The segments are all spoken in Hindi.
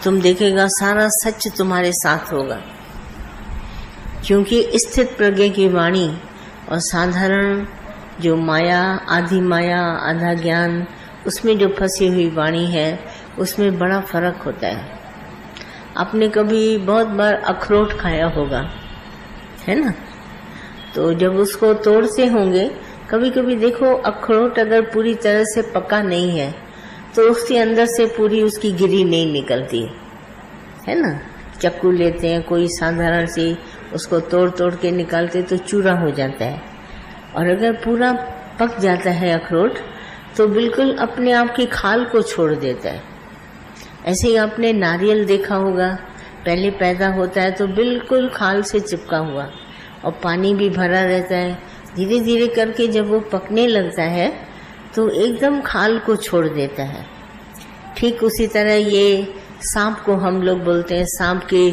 तुम देखेगा सारा सच तुम्हारे साथ होगा, क्योंकि स्थित प्रज्ञ की वाणी और साधारण जो माया, आधी माया आधा ज्ञान, उसमें जो फंसी हुई वाणी है उसमें बड़ा फर्क होता है। आपने कभी बहुत बार अखरोट खाया होगा, है ना? तो जब उसको तोड़ते होंगे, कभी कभी देखो अखरोट अगर पूरी तरह से पका नहीं है तो उसके अंदर से पूरी उसकी गिरी नहीं निकलती है ना। चाकू लेते हैं कोई साधारण सी, उसको तोड़ तोड़ के निकालते तो चूरा हो जाता है। और अगर पूरा पक जाता है अखरोट तो बिल्कुल अपने आप की खाल को छोड़ देता है। ऐसे ही आपने नारियल देखा होगा, पहले पैदा होता है तो बिल्कुल खाल से चिपका हुआ और पानी भी भरा रहता है। धीरे धीरे करके जब वो पकने लगता है तो एकदम खाल को छोड़ देता है। ठीक उसी तरह ये सांप को हम लोग बोलते हैं, सांप के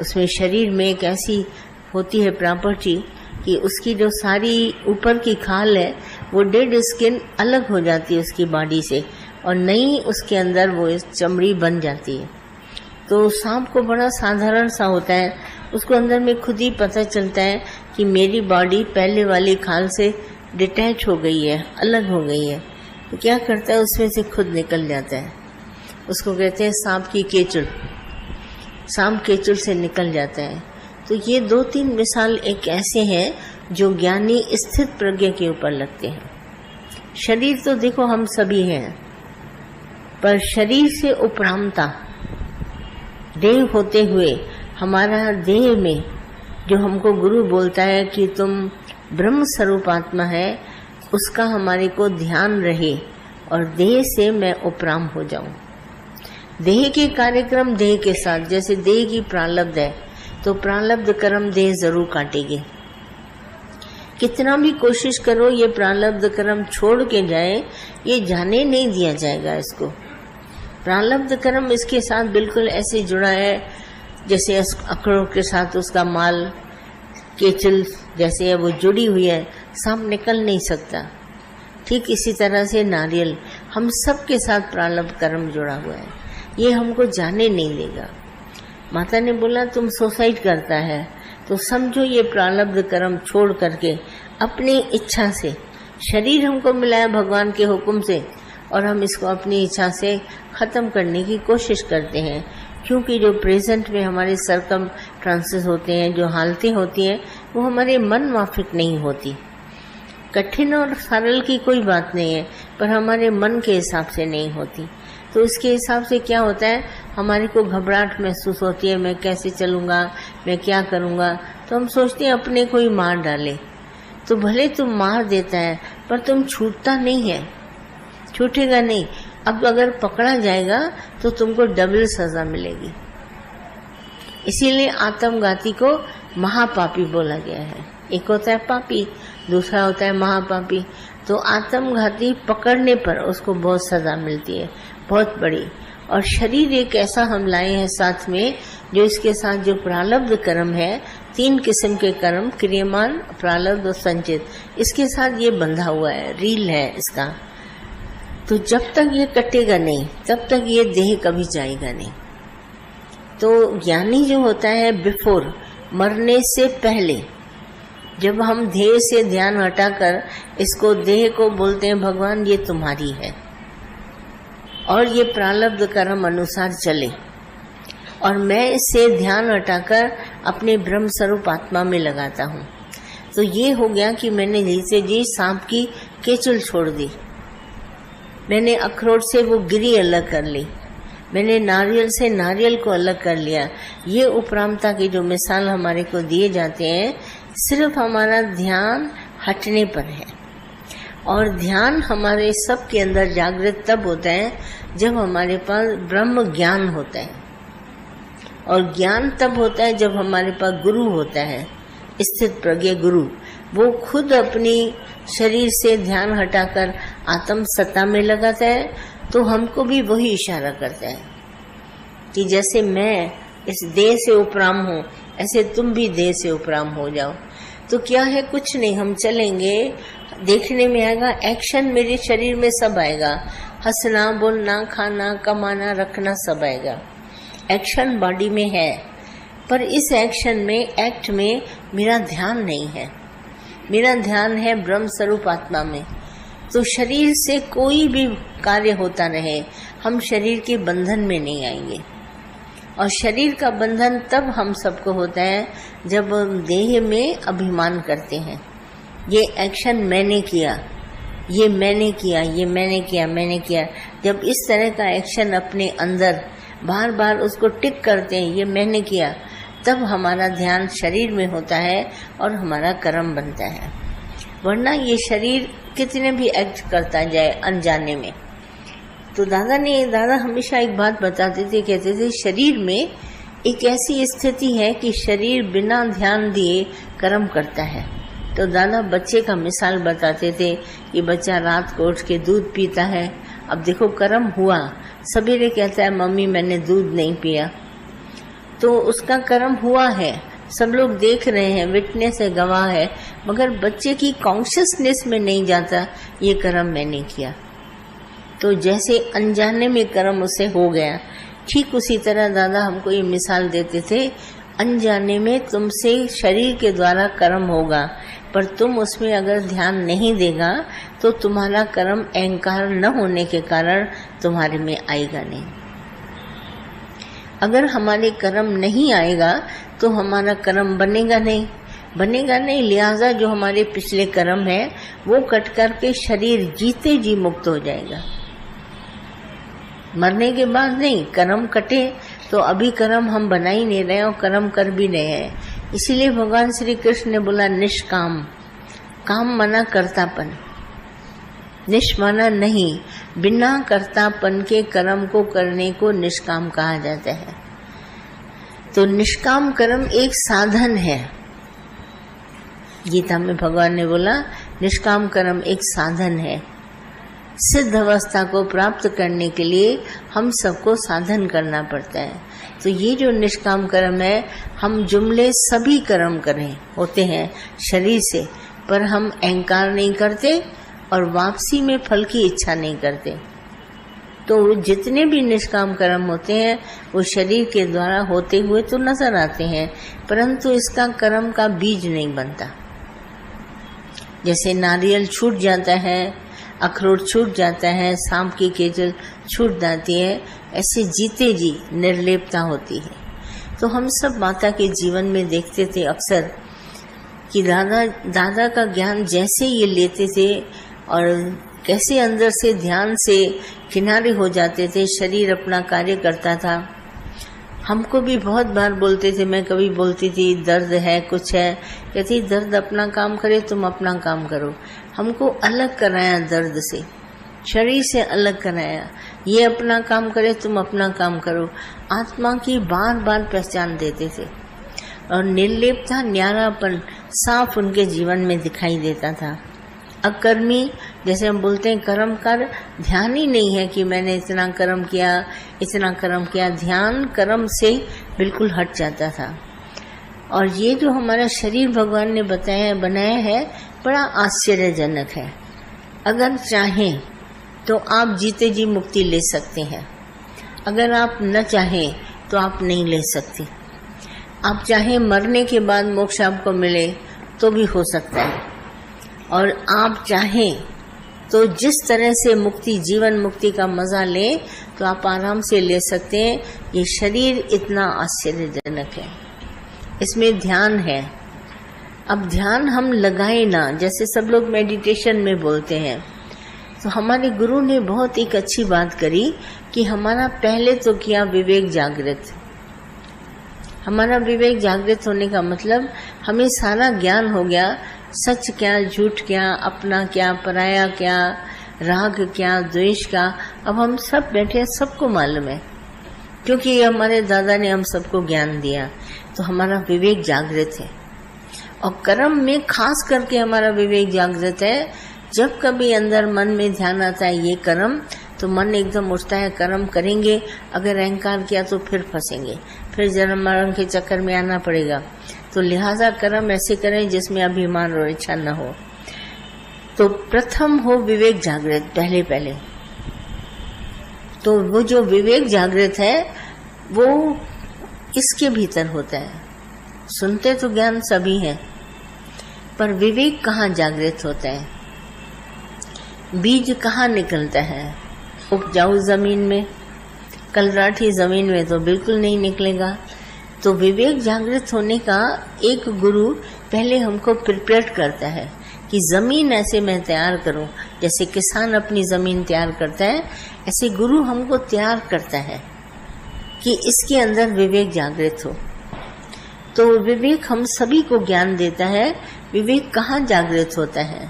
उसमें शरीर में एक ऐसी होती है प्रॉपर्टी कि उसकी जो सारी ऊपर की खाल है वो डेड स्किन अलग हो जाती है उसकी बॉडी से और नई उसके अंदर वो चमड़ी बन जाती है। तो सांप को बड़ा साधारण सा होता है, उसको अंदर में खुद ही पता चलता है कि मेरी बॉडी पहले वाली खाल से डिटैच हो गई है, अलग हो गई है। तो क्या करता है, उसमें से खुद निकल जाता है। उसको कहते हैं सांप की केचुल, सांप केचुल से निकल जाता है। तो ये 2-3 मिसाल एक ऐसे हैं जो ज्ञानी स्थित प्रज्ञा के ऊपर लगते हैं। शरीर तो देखो हम सभी हैं, पर शरीर से उपरामता देह होते हुए हमारा देह में जो हमको गुरु बोलता है कि तुम ब्रह्म स्वरूप आत्मा है, उसका हमारे को ध्यान रहे और देह से मैं उपराम हो जाऊं। देह के कार्यक्रम देह के साथ, जैसे देह की प्रारब्ध है तो प्रारब्ध कर्म देह जरूर काटेगी। कितना भी कोशिश करो ये प्रारब्ध कर्म छोड़ के जाए, ये जाने नहीं दिया जाएगा इसको। प्रारब्ध कर्म इसके साथ बिल्कुल ऐसे जुड़ा है जैसे अखरोट के साथ उसका माल, केचल जैसे है वो जुड़ी हुई है, सांप निकल नहीं सकता। ठीक इसी तरह से नारियल हम सब के साथ प्रारब्ध कर्म जुड़ा हुआ है, ये हमको जाने नहीं देगा। माता ने बोला तुम सुसाइड करता है तो समझो ये प्रारब्ध कर्म छोड़ करके अपनी इच्छा से, शरीर हमको मिला है भगवान के हुक्म से और हम इसको अपनी इच्छा से खत्म करने की कोशिश करते हैं, क्योंकि जो प्रेजेंट में हमारे सरकम ट्रांसेस होते हैं, जो हालतें होती हैं, वो हमारे मन माफिक नहीं होती। कठिन और सरल की कोई बात नहीं है, पर हमारे मन के हिसाब से नहीं होती। तो इसके हिसाब से क्या होता है, हमारे को घबराहट महसूस होती है, मैं कैसे चलूँगा, मैं क्या करूँगा। तो हम सोचते हैं अपने को ही मार डाले। तो भले तुम मार देता है पर तुम छूटता नहीं है, छूटेगा नहीं। अब अगर पकड़ा जाएगा तो तुमको डबल सजा मिलेगी। इसीलिए आत्मघाती को महापापी बोला गया है। एक होता है पापी, दूसरा होता है महापापी। तो आत्मघाती पकड़ने पर उसको बहुत सजा मिलती है, बहुत बड़ी। और शरीर एक ऐसा हम लाए हैं साथ में, जो इसके साथ जो प्रारब्ध कर्म है, 3 किस्म के कर्म, क्रियमान, प्रारब्ध और संचित, इसके साथ ये बंधा हुआ है, रील है इसका। तो जब तक ये कटेगा नहीं तब तक ये देह कभी जाएगा नहीं। तो ज्ञानी जो होता है बिफोर, मरने से पहले, जब हम देह से ध्यान हटाकर इसको, देह को बोलते हैं भगवान ये तुम्हारी है और ये प्रारब्ध कर्म अनुसार चले, और मैं इससे ध्यान हटाकर अपने ब्रह्म स्वरूप आत्मा में लगाता हूँ। तो ये हो गया कि मैंने जैसे जी सांप की केचुल छोड़ दी, मैंने अखरोट से वो गिरी अलग कर ली, मैंने नारियल से नारियल को अलग कर लिया। ये उपरामता की जो मिसाल हमारे को दिए जाते हैं, सिर्फ हमारा ध्यान हटने पर है। और ध्यान हमारे सब के अंदर जागृत तब होता है जब हमारे पास ब्रह्म ज्ञान होता है, और ज्ञान तब होता है जब हमारे पास गुरु होता है, स्थित प्रज्ञ गुरु। वो खुद अपनी शरीर से ध्यान हटाकर आत्म सत्ता में लगाता है, तो हमको भी वही इशारा करता है कि जैसे मैं इस देह से उपराम हूँ, ऐसे तुम भी देह से उपराम हो जाओ। तो क्या है, कुछ नहीं, हम चलेंगे, देखने में आएगा, एक्शन मेरे शरीर में सब आएगा, हंसना, बोलना, खाना, कमाना, रखना सब आएगा। एक्शन बॉडी में है, पर इस एक्शन में, एक्ट में मेरा ध्यान नहीं है। मेरा ध्यान है ब्रह्म स्वरूप आत्मा में। तो शरीर से कोई भी कार्य होता रहे, हम शरीर के बंधन में नहीं आएंगे। और शरीर का बंधन तब हम सबको होता है जब देह में अभिमान करते हैं। ये एक्शन मैंने किया, ये मैंने किया, ये मैंने किया, मैंने किया। जब इस तरह का एक्शन अपने अंदर बार बार उसको टिक करते हैं, ये मैंने किया, तब हमारा ध्यान शरीर में होता है और हमारा कर्म बनता है। वरना ये शरीर कितने भी एक्ट करता जाए अनजाने में। तो दादा हमेशा एक बात बताते थे, कहते थे शरीर में एक ऐसी स्थिति है कि शरीर बिना ध्यान दिए कर्म करता है। तो दादा बच्चे का मिसाल बताते थे कि बच्चा रात को उठ के दूध पीता है। अब देखो कर्म हुआ, सवेरे कहता है मम्मी मैंने दूध नहीं पिया, तो उसका कर्म हुआ है, सब लोग देख रहे हैं, विटनेस है, गवाह है, मगर बच्चे की कॉन्शियसनेस में नहीं जाता ये कर्म मैंने किया। तो जैसे अनजाने में कर्म उसे हो गया, ठीक उसी तरह दादा हमको ये मिसाल देते थे, अनजाने में तुमसे शरीर के द्वारा कर्म होगा, पर तुम उसमें अगर ध्यान नहीं देगा तो तुम्हारा कर्म अहंकार न होने के कारण तुम्हारे में आएगा नहीं। अगर हमारे कर्म नहीं आएगा तो हमारा कर्म बनेगा नहीं। लिहाजा जो हमारे पिछले कर्म है वो कट करके शरीर जीते जी मुक्त हो जाएगा। मरने के बाद नहीं, कर्म कटे तो अभी कर्म हम बना ही नहीं रहे और कर्म कर भी रहे हैं। इसीलिए भगवान श्री कृष्ण ने बोला निष्काम। काम माना कर्तापन, निष् माना नहीं, बिना कर्तापन के कर्म को करने को निष्काम कहा जाता है। तो निष्काम कर्म एक साधन है। गीता में भगवान ने बोला निष्काम कर्म एक साधन है। सिद्ध अवस्था को प्राप्त करने के लिए हम सबको साधन करना पड़ता है। तो ये जो निष्काम कर्म है, हम जुमले सभी कर्म करें होते हैं शरीर से, पर हम अहंकार नहीं करते और वापसी में फल की इच्छा नहीं करते। तो जितने भी निष्काम कर्म होते हैं वो शरीर के द्वारा होते हुए तो नजर आते हैं, परंतु इसका कर्म का बीज नहीं बनता। जैसे नारियल छूट जाता है, अखरोट छूट जाता है, सांप की केचल छूट जाती है, ऐसे जीते जी निर्लेपता होती है। तो हम सब माता के जीवन में देखते थे अक्सर कि दादा का ज्ञान जैसे ये लेते थे और कैसे अंदर से ध्यान से किनारे हो जाते थे, शरीर अपना कार्य करता था। हमको भी बहुत बार बोलते थे, मैं कभी बोलती थी दर्द है, कुछ है, कहती दर्द अपना काम करे, तुम अपना काम करो। हमको अलग कराया दर्द से, शरीर से अलग कराया, ये अपना काम करे, तुम अपना काम करो। आत्मा की बार बार पहचान देते थे और निर्लेपता, न्यारापन साफ उनके जीवन में दिखाई देता था। अकर्मी, जैसे हम बोलते हैं कर्म कर, ध्यान ही नहीं है कि मैंने इतना कर्म किया, इतना कर्म किया, ध्यान कर्म से बिल्कुल हट जाता था। और ये जो हमारा शरीर भगवान ने बनाया है बड़ा आश्चर्यजनक है। अगर चाहें तो आप जीते जी मुक्ति ले सकते हैं, अगर आप न चाहें तो आप नहीं ले सकते। आप चाहें मरने के बाद मोक्ष आपको मिले तो भी हो सकता है, और आप चाहें तो जिस तरह से मुक्ति, जीवन मुक्ति का मजा लें तो आप आराम से ले सकते हैं। ये शरीर इतना आश्चर्यजनक है, इसमें ध्यान है। अब ध्यान हम लगाए ना, जैसे सब लोग मेडिटेशन में बोलते हैं, तो हमारे गुरु ने बहुत एक अच्छी बात करी कि हमारा पहले तो किया विवेक जागृत। हमारा विवेक जागृत होने का मतलब हमें सारा ज्ञान हो गया, सच क्या, झूठ क्या, अपना क्या, पराया क्या, राग क्या, द्वेष क्या। अब हम सब बैठे, सबको मालूम है, क्योंकि ये हमारे दादा ने हम सबको ज्ञान दिया। तो हमारा विवेक जागृत है, और कर्म में खास करके हमारा विवेक जागृत है। जब कभी अंदर मन में ध्यान आता है ये कर्म, तो मन एकदम उठता है कर्म करेंगे। अगर अहंकार किया तो फिर फंसेंगे, फिर जन्म मरण के चक्कर में आना पड़ेगा। तो लिहाजा कर्म ऐसे करें जिसमें अभिमान और इच्छा न हो। तो प्रथम हो विवेक जागृत, पहले। तो वो जो विवेक जागृत है वो किसके भीतर होता है? सुनते तो ज्ञान सभी हैं, पर विवेक कहाँ जागृत होता है? बीज कहाँ निकलता है? उपजाऊ जमीन में, कलराठी जमीन में तो बिल्कुल नहीं निकलेगा। तो विवेक जागृत होने का एक गुरु पहले हमको प्रिपेयर करता है कि जमीन ऐसे मैं तैयार करूं, जैसे किसान अपनी जमीन तैयार करता है, ऐसे गुरु हमको तैयार करता है कि इसके अंदर विवेक जागृत हो। तो विवेक हम सभी को ज्ञान देता है। विवेक कहाँ जागृत होता है?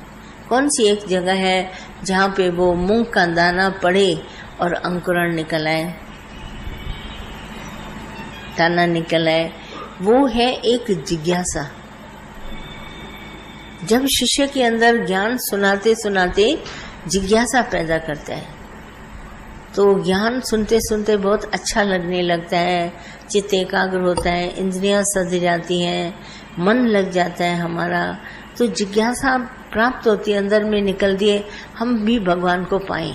कौन सी एक जगह है जहाँ पे वो मूंग का दाना पड़े और अंकुरण निकल आए, दाना निकल आए? वो है एक जिज्ञासा। जब शिष्य के अंदर ज्ञान सुनाते सुनाते जिज्ञासा पैदा करता है, तो ज्ञान सुनते सुनते बहुत अच्छा लगने लगता है, चित्त एकाग्र होता है, इंद्रियां सज जाती हैं, मन लग जाता है हमारा। तो जिज्ञासा प्राप्त होती है, अंदर में निकलती है, हम भी भगवान को पाएं।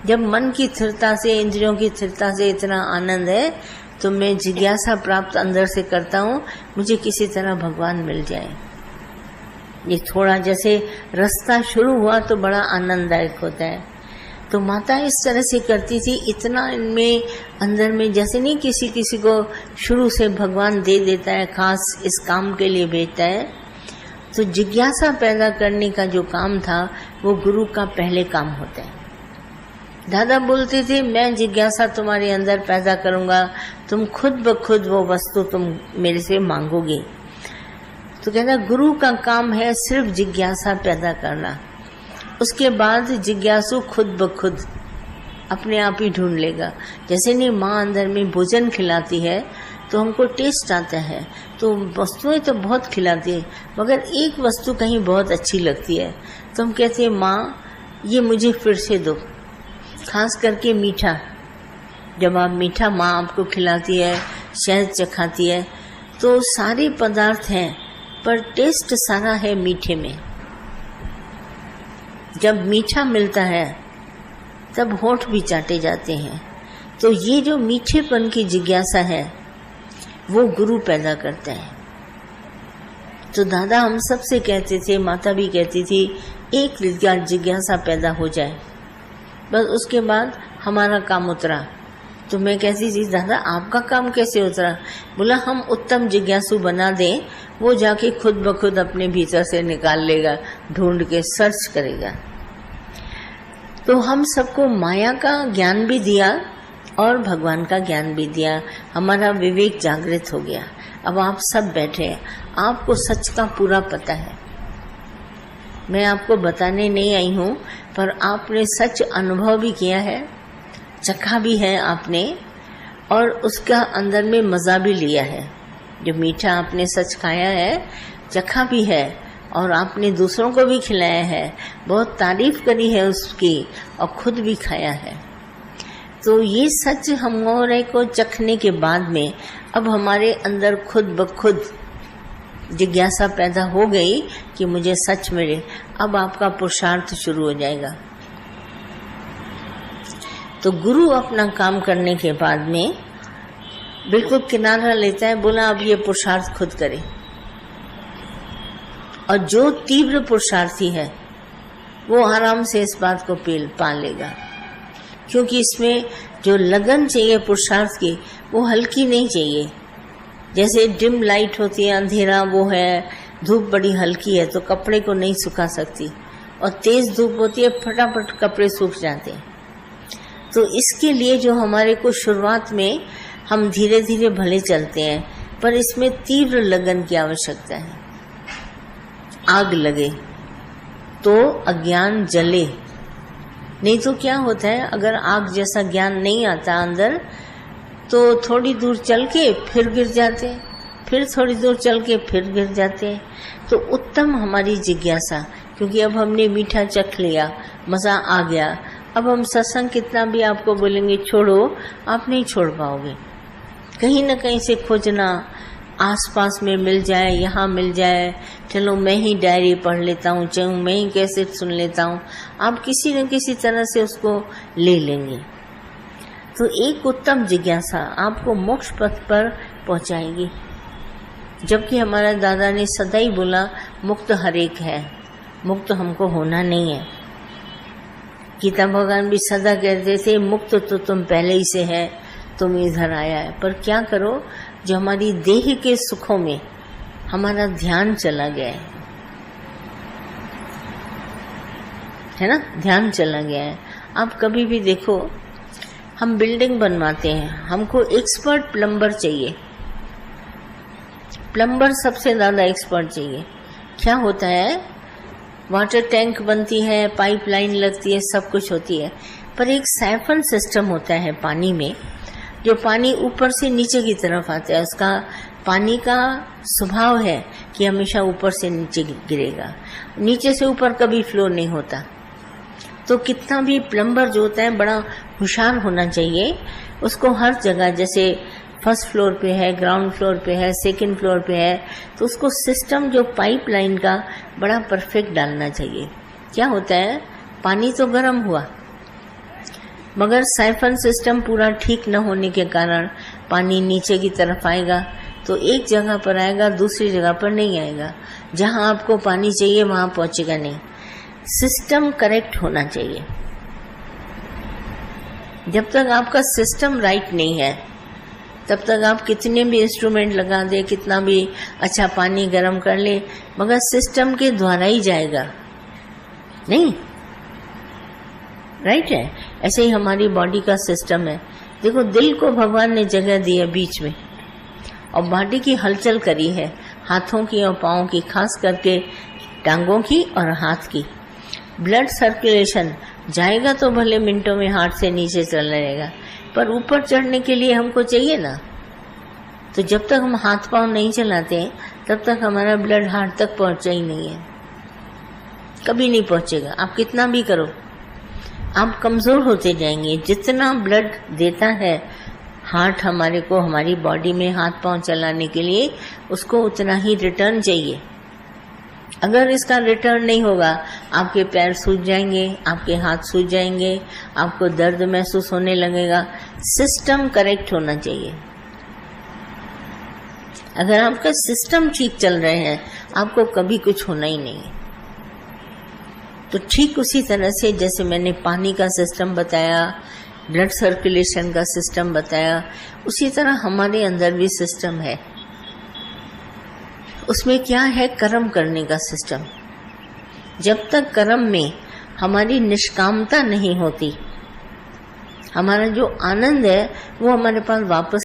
जब मन की स्थिरता से, इंद्रियों की स्थिरता से इतना आनंद है, तो मैं जिज्ञासा प्राप्त अंदर से करता हूँ, मुझे किसी तरह भगवान मिल जाए। ये थोड़ा जैसे रास्ता शुरू हुआ तो बड़ा आनंददायक होता है। तो माता इस तरह से करती थी, इतना इनमें अंदर में, जैसे नहीं किसी किसी को शुरू से भगवान दे देता है, खास इस काम के लिए भेजता है। तो जिज्ञासा पैदा करने का जो काम था वो गुरु का पहले काम होता है। दादा बोलते थे, मैं जिज्ञासा तुम्हारे अंदर पैदा करूंगा, तुम खुद ब खुद वो वस्तु तुम मेरे से मांगोगे। तो कहता गुरु का काम है सिर्फ जिज्ञासा पैदा करना, उसके बाद जिज्ञासु खुद ब खुद अपने आप ही ढूंढ लेगा। जैसे नहीं माँ अंदर में भोजन खिलाती है तो हमको टेस्ट आता है, तो वस्तुएं तो बहुत खिलाती है, मगर एक वस्तु कहीं बहुत अच्छी लगती है तो हम कहते हैं माँ ये मुझे फिर से दो। खास करके मीठा, जब आप मीठा माँ आपको खिलाती है, शहद चखाती है, तो सारे पदार्थ हैं पर टेस्ट सारा है मीठे में। जब मीठा मिलता है तब होंठ भी चाटे जाते हैं। तो ये जो मीठेपन की जिज्ञासा है वो गुरु पैदा करता है। तो दादा हम सबसे कहते थे, माता भी कहती थी, एक जिज्ञासा पैदा हो जाए, बस उसके बाद हमारा काम उतरा। तो मैं कहती थी दादा आपका काम कैसे उतरा? बोला हम उत्तम जिज्ञासु बना दें, वो जाके खुद ब खुद अपने भीतर से निकाल लेगा, ढूंढ के सर्च करेगा। तो हम सबको माया का ज्ञान भी दिया और भगवान का ज्ञान भी दिया, हमारा विवेक जागृत हो गया। अब आप सब बैठे हैं, आपको सच का पूरा पता है। मैं आपको बताने नहीं आई हूँ, पर आपने सच अनुभव भी किया है, चखा भी है आपने, और उसका अंदर में मज़ा भी लिया है। जो मीठा आपने सच खाया है, चखा भी है, और आपने दूसरों को भी खिलाया है, बहुत तारीफ करी है उसकी, और खुद भी खाया है। तो ये सच हमारे को चखने के बाद में अब हमारे अंदर खुद ब खुद जिज्ञासा पैदा हो गई कि मुझे सच मिले। अब आपका पुरुषार्थ शुरू हो जाएगा। तो गुरु अपना काम करने के बाद में बिल्कुल किनारा लेता है, बोला अब ये पुरुषार्थ खुद करे। और जो तीव्र पुरुषार्थी है वो आराम से इस बात को पा लेगा, क्योंकि इसमें जो लगन चाहिए पुरुषार्थ की वो हल्की नहीं चाहिए। जैसे डिम लाइट होती है, अंधेरा वो है, धूप बड़ी हल्की है तो कपड़े को नहीं सुखा सकती, और तेज धूप होती है फटाफट कपड़े सूख जाते हैं। तो इसके लिए जो हमारे को शुरुआत में हम धीरे धीरे भले चलते हैं, पर इसमें तीव्र लगन की आवश्यकता है। आग लगे तो अज्ञान जले, नहीं तो क्या होता है, अगर आग जैसा ज्ञान नहीं आता अंदर तो थोड़ी दूर चल के फिर गिर जाते हैं, फिर थोड़ी दूर चल के फिर गिर जाते हैं। तो उत्तम हमारी जिज्ञासा, क्योंकि अब हमने मीठा चख लिया, मज़ा आ गया। अब हम सत्संग कितना भी आपको बोलेंगे छोड़ो, आप नहीं छोड़ पाओगे। कहीं न कहीं से खोजना, आसपास में मिल जाए, यहाँ मिल जाए, चलो मैं ही डायरी पढ़ लेता हूँ, चाहे मैं ही कैसेट सुन लेता हूँ, आप किसी न किसी तरह से उसको ले लेंगे। तो एक उत्तम जिज्ञासा आपको मोक्ष पथ पर पहुंचाएगी। जबकि हमारा दादा ने सदा ही बोला मुक्त हर एक है, मुक्त हमको होना नहीं है। गीता भगवान भी सदा कहते थे मुक्त तो तुम पहले ही से है, तुम इधर आया है। पर क्या करो, जो हमारी देह के सुखों में हमारा ध्यान चला गया है ना, ध्यान चला गया है। आप कभी भी देखो, हम बिल्डिंग बनवाते हैं, हमको एक्सपर्ट प्लम्बर चाहिए, प्लम्बर सबसे ज्यादा एक्सपर्ट चाहिए। क्या होता है, वाटर टैंक बनती है, पाइपलाइन लगती है, सब कुछ होती है, पर एक साइफन सिस्टम होता है पानी में, जो पानी ऊपर से नीचे की तरफ आता है। उसका पानी का स्वभाव है कि हमेशा ऊपर से नीचे गिरेगा, नीचे से ऊपर कभी फ्लो नहीं होता। तो कितना भी प्लम्बर जो होता है बड़ा होशियार होना चाहिए। उसको हर जगह, जैसे फर्स्ट फ्लोर पे है, ग्राउंड फ्लोर पे है, सेकंड फ्लोर पे है, तो उसको सिस्टम जो पाइपलाइन का बड़ा परफेक्ट डालना चाहिए। क्या होता है, पानी तो गर्म हुआ, मगर साइफन सिस्टम पूरा ठीक न होने के कारण पानी नीचे की तरफ आएगा, तो एक जगह पर आएगा, दूसरी जगह पर नहीं आएगा। जहां आपको पानी चाहिए वहां पहुंचेगा नहीं। सिस्टम करेक्ट होना चाहिए। जब तक आपका सिस्टम राइट नहीं है, तब तक आप कितने भी इंस्ट्रूमेंट लगा दे, कितना भी अच्छा पानी गर्म कर ले, मगर सिस्टम के द्वारा ही जाएगा नहीं, राइट है। ऐसे ही हमारी बॉडी का सिस्टम है। देखो, दिल को भगवान ने जगह दी है बीच में, और बॉडी की हलचल करी है, हाथों की और पाँव की, खास करके टांगों की और हाथ की। ब्लड सर्कुलेशन जाएगा तो भले मिनटों में हार्ट से नीचे चलने लगेगा, पर ऊपर चढ़ने के लिए हमको चाहिए ना। तो जब तक हम हाथ पांव नहीं चलाते तब तक हमारा ब्लड हार्ट तक पहुंचा ही नहीं है, कभी नहीं पहुंचेगा। आप कितना भी करो, आप कमजोर होते जाएंगे। जितना ब्लड देता है हार्ट हमारे को, हमारी बॉडी में हाथ पांव चलाने के लिए, उसको उतना ही रिटर्न चाहिए। अगर इसका रिटर्न नहीं होगा, आपके पैर सूज जाएंगे, आपके हाथ सूज जाएंगे, आपको दर्द महसूस होने लगेगा। सिस्टम करेक्ट होना चाहिए। अगर आपका सिस्टम ठीक चल रहे हैं, आपको कभी कुछ होना ही नहीं है। तो ठीक उसी तरह से जैसे मैंने पानी का सिस्टम बताया, ब्लड सर्कुलेशन का सिस्टम बताया, उसी तरह हमारे अंदर भी सिस्टम है। उसमें क्या है, कर्म करने का सिस्टम। जब तक कर्म में हमारी निष्कामता नहीं होती, हमारा जो आनंद है वो हमारे पास वापस